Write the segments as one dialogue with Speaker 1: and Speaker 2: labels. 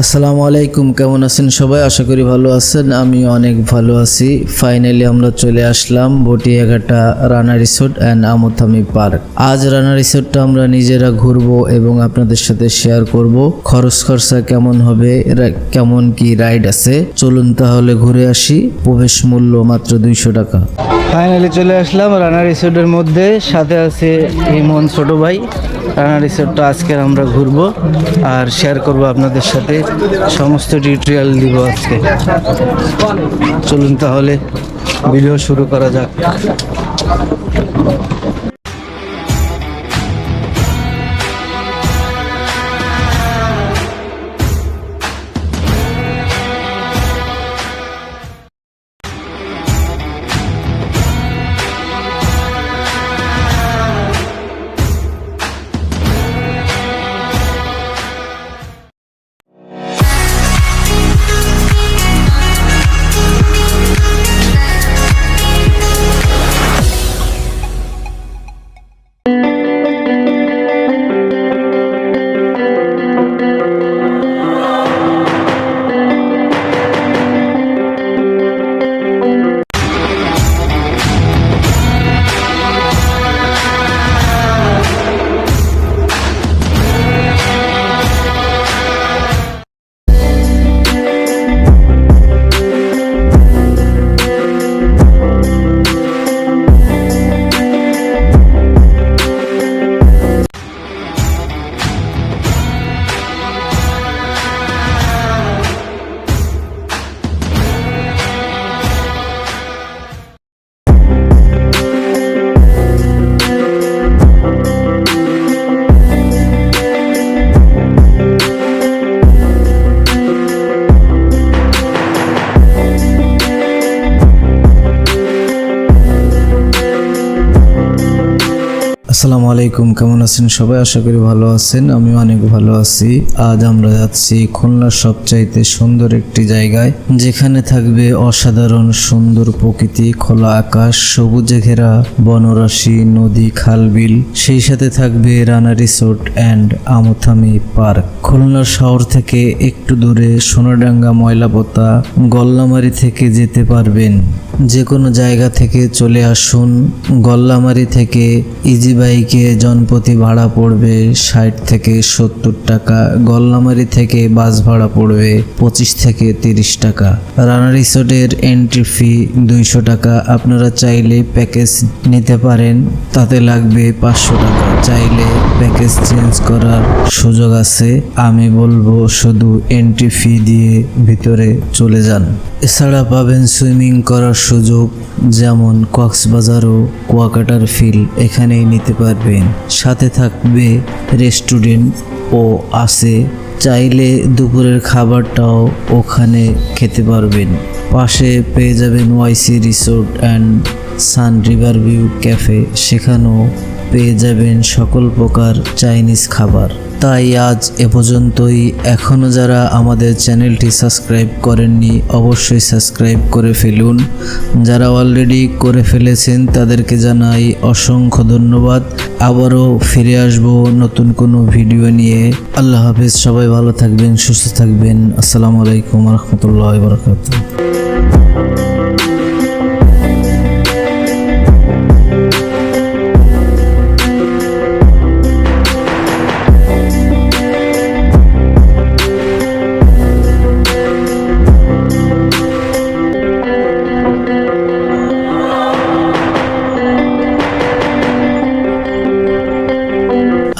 Speaker 1: আসসালামু আলাইকুম, কেমন আছেন সবাই? আশা করি ভালো আছেন। আমি অনেক ভালো আছি। ফাইনালি আমরা চলে আসলাম Batiaghata Rana resort and Amuthami park. আজ রানা রিসোর্টটা আমরা নিজেরা ঘুরবো এবং আপনাদের সাথে শেয়ার করব। খরচ খরচা কেমন হবে, কেমন কি রাইড আছে, চলুন তাহলে ঘুরে আসি। প্রবেশ মূল্য মাত্র 200 টাকা। ফাইনালি চলে আসলাম রানা রিসোর্টের মধ্যে, সাথে আছে ইমন ছোট ভাই। রানা রিসোর্টটা আজকে আমরা ঘুরবো আর শেয়ার করব আপনাদের সাথে, সমস্ত টিউটোরিয়াল দিব আজকে। চলুন তাহলে ভিডিও শুরু করা যাক। আসসালামু আলাইকুম, কেমন আছেন সবাই? আশা করি ভালো আছেন। আমি অনেক ভালো আছি। আজ আমরা যাচ্ছি খুলনার সবচাইতে সুন্দর একটি জায়গায়, যেখানে থাকবে অসাধারণ সুন্দর প্রকৃতি, খোলা আকাশ, সবুজে ঘেরা বনরাশি, নদী, খাল, বিল। সেই সাথে থাকবে Rana resort and Amuthami park. Khulna শহর থেকে একটু দূরে সোনাডাঙ্গা, ময়লাপোতা, গল্লামারি থেকে যেতে পারবেন। যে কোনো জায়গা থেকে চলে আসুন। গল্লামারি থেকে ইজি বাইকে জনপ্রতি ভাড়া পড়বে 60 থেকে 70 টাকা। গল্লামারি থেকে বাস ভাড়া পড়বে 25 থেকে 30 টাকা। রানা রিসোর্টের এন্ট্রি ফি 200 টাকা। আপনারা চাইলে প্যাকেজ নিতে পারেন, তাতে লাগবে 500 টাকা। চাইলে প্যাকেজ চেঞ্জ করার সুযোগ আছে। আমি বলবো শুধু এন্ট্রি ফি দিয়ে ভিতরে চলে যান। এছাড়া পাবেন সুইমিং করার সুযোগ, যেমন কক্সবাজার ও কুয়াকাটার ফিল এখানেই নিতে পারবেন। সাথে থাকবে রেস্টুরেন্ট ও আছে, চাইলে দুপুরের খাবারটাও ওখানে খেতে পারবেন। পাশে পেয়ে যাবেন YC resort and Sun River View cafe, সেখানেও পেয়ে যাবেন সকল প্রকার চাইনিজ খাবার। তাই আজ এ পর্যন্তই। এখনও যারা আমাদের চ্যানেলটি সাবস্ক্রাইব করেননি, অবশ্যই সাবস্ক্রাইব করে ফেলুন। যারা অলরেডি করে ফেলেছেন তাদেরকে জানাই অসংখ্য ধন্যবাদ। আবারও ফিরে আসব নতুন কোনো ভিডিও নিয়ে। আল্লাহ হাফেজ, সবাই ভালো থাকবেন, সুস্থ থাকবেন। আসসালামু আলাইকুম রহমতুল্লাহি ওয়া বারাকাতুহু।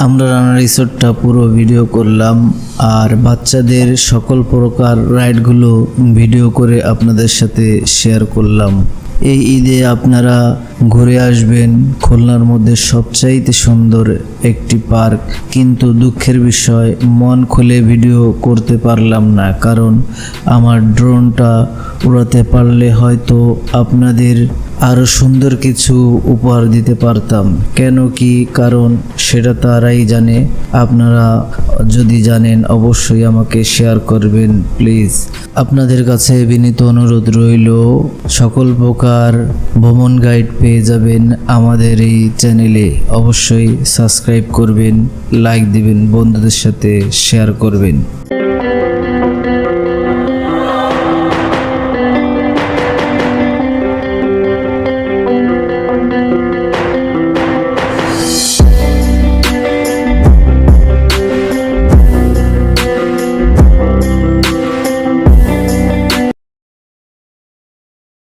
Speaker 1: আমরা রানা রিসোর্টটা পুরো ভিডিও করলাম আর বাচ্চাদের সকল প্রকার রাইডগুলো ভিডিও করে আপনাদের সাথে শেয়ার করলাম। এই ঈদে আপনারা ঘুরে আসবেন খুলনার মধ্যে সবচাইতে সুন্দর একটি পার্ক। কিন্তু দুঃখের বিষয়, মন খুলে ভিডিও করতে পারলাম না, কারণ আমার ড্রোনটা উড়াতে পারলে হয়তো আপনাদের আরও সুন্দর কিছু উপহার দিতে পারতাম। কেন কি কারণ সেটা তারাই জানে। আপনারা যদি জানেন অবশ্যই আমাকে শেয়ার করবেন প্লিজ। আপনাদের কাছে বিনীত অনুরোধ রইল, সকল প্রকার ভ্রমণ গাইড পেয়ে যাবেন আমাদের এই চ্যানেলে। অবশ্যই সাবস্ক্রাইব করবেন, লাইক দিবেন, বন্ধুদের সাথে শেয়ার করবেন।